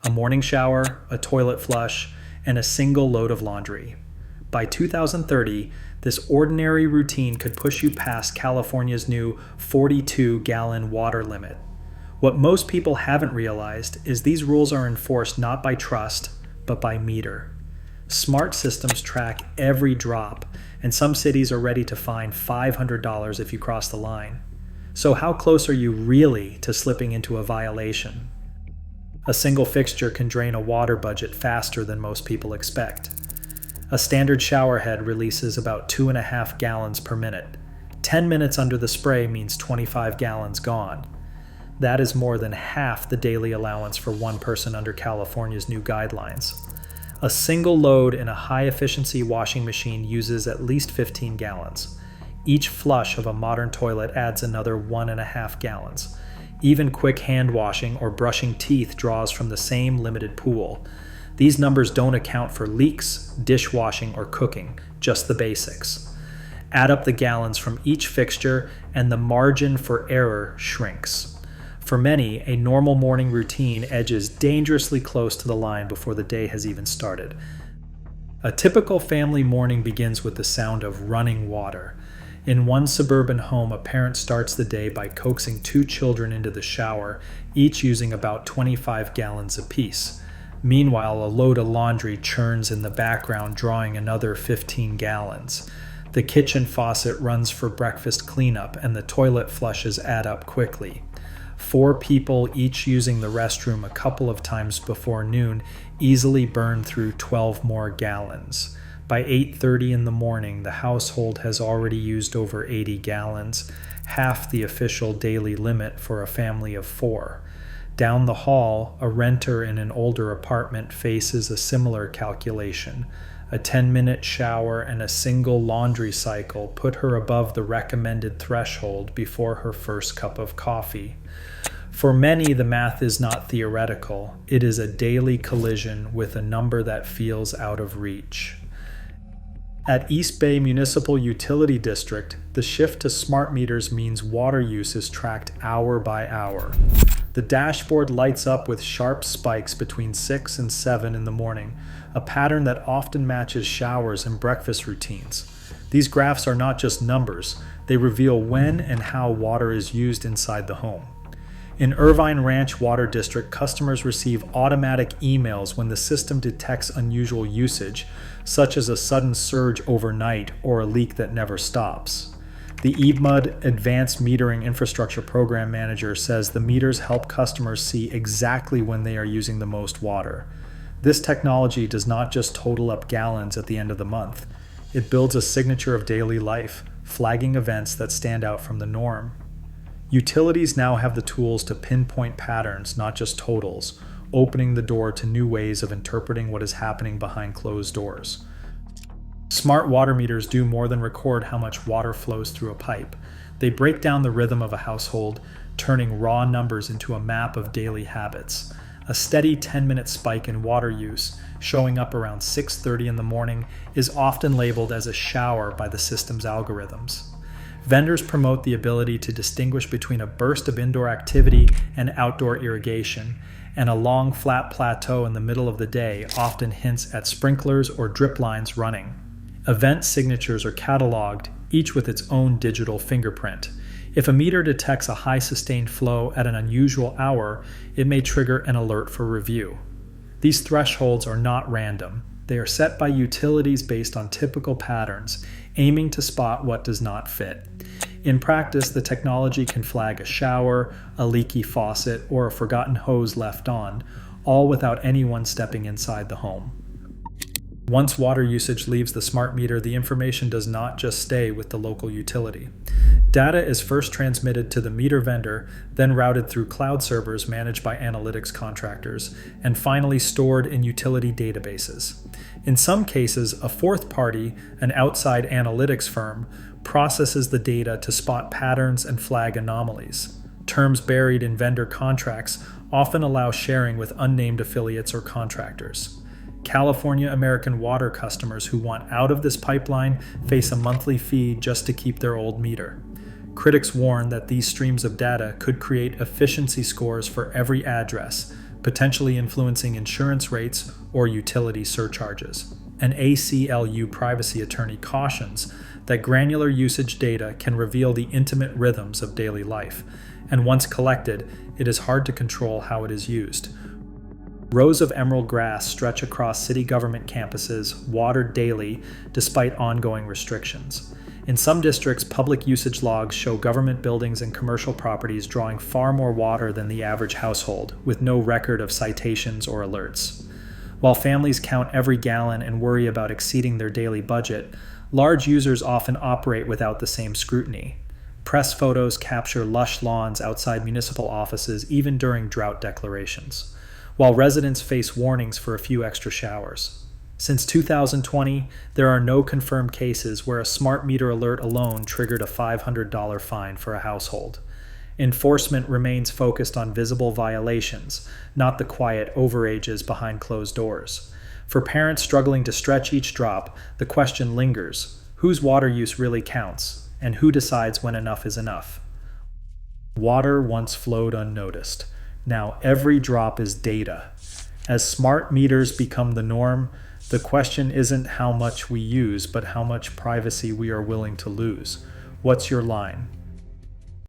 a morning shower, a toilet flush, and a single load of laundry. By 2030, this ordinary routine could push you past California's new 42-gallon water limit. What most people haven't realized is these rules are enforced not by trust, but by meter. Smart systems track every drop, and some cities are ready to fine $500 if you cross the line. So how close are you really to slipping into a violation? A single fixture can drain a water budget faster than most people expect. A standard shower head releases about 2.5 gallons per minute. 10 minutes under the spray means 25 gallons gone. That is more than half the daily allowance for one person under California's new guidelines. A single load in a high-efficiency washing machine uses at least 15 gallons. Each flush of a modern toilet adds another 1.5 gallons. Even quick hand washing or brushing teeth draws from the same limited pool. These numbers don't account for leaks, dishwashing, or cooking, just the basics. Add up the gallons from each fixture, and the margin for error shrinks. For many, a normal morning routine edges dangerously close to the line before the day has even started. A typical family morning begins with the sound of running water. In one suburban home, a parent starts the day by coaxing 2 children into the shower, each using about 25 gallons apiece. Meanwhile, a load of laundry churns in the background, drawing another 15 gallons. The kitchen faucet runs for breakfast cleanup, and the toilet flushes add up quickly. 4 people, each using the restroom a couple of times before noon, easily burn through 12 more gallons. By 8:30 in the morning, the household has already used over 80 gallons, half the official daily limit for a family of 4. Down the hall, a renter in an older apartment faces a similar calculation. A 10-minute shower and a single laundry cycle put her above the recommended threshold before her first cup of coffee. For many, the math is not theoretical. It is a daily collision with a number that feels out of reach. At East Bay Municipal Utility District, the shift to smart meters means water use is tracked hour by hour. The dashboard lights up with sharp spikes between 6 and 7 in the morning, a pattern that often matches showers and breakfast routines. These graphs are not just numbers, they reveal when and how water is used inside the home. In Irvine Ranch Water District, customers receive automatic emails when the system detects unusual usage, such as a sudden surge overnight or a leak that never stops. The EMUD Advanced Metering Infrastructure Program Manager says the meters help customers see exactly when they are using the most water. This technology does not just total up gallons at the end of the month. It builds a signature of daily life, flagging events that stand out from the norm. Utilities now have the tools to pinpoint patterns, not just totals, opening the door to new ways of interpreting what is happening behind closed doors. Smart water meters do more than record how much water flows through a pipe. They break down the rhythm of a household, turning raw numbers into a map of daily habits. A steady 10-minute spike in water use, showing up around 6:30 in the morning, is often labeled as a shower by the system's algorithms. Vendors promote the ability to distinguish between a burst of indoor activity and outdoor irrigation, and a long flat plateau in the middle of the day often hints at sprinklers or drip lines running. Event signatures are cataloged, each with its own digital fingerprint. If a meter detects a high sustained flow at an unusual hour, it may trigger an alert for review. These thresholds are not random. They are set by utilities based on typical patterns, aiming to spot what does not fit. In practice, the technology can flag a shower, a leaky faucet, or a forgotten hose left on, all without anyone stepping inside the home. Once water usage leaves the smart meter, the information does not just stay with the local utility. Data is first transmitted to the meter vendor, then routed through cloud servers managed by analytics contractors, and finally stored in utility databases. In some cases, a fourth party, an outside analytics firm, processes the data to spot patterns and flag anomalies. Terms buried in vendor contracts often allow sharing with unnamed affiliates or contractors. California American Water customers who want out of this pipeline face a monthly fee just to keep their old meter. Critics warn that these streams of data could create efficiency scores for every address, potentially influencing insurance rates or utility surcharges. An ACLU privacy attorney cautions that granular usage data can reveal the intimate rhythms of daily life, and once collected, it is hard to control how it is used. Rows of emerald grass stretch across city government campuses, watered daily despite ongoing restrictions. In some districts, public usage logs show government buildings and commercial properties drawing far more water than the average household, with no record of citations or alerts. While families count every gallon and worry about exceeding their daily budget, large users often operate without the same scrutiny. Press photos capture lush lawns outside municipal offices even during drought declarations, while residents face warnings for a few extra showers. Since 2020, there are no confirmed cases where a smart meter alert alone triggered a $500 fine for a household. Enforcement remains focused on visible violations, not the quiet overages behind closed doors. For parents struggling to stretch each drop, the question lingers: whose water use really counts, and who decides when enough is enough? Water once flowed unnoticed. Now every drop is data. As smart meters become the norm, the question isn't how much we use, but how much privacy we are willing to lose. What's your line?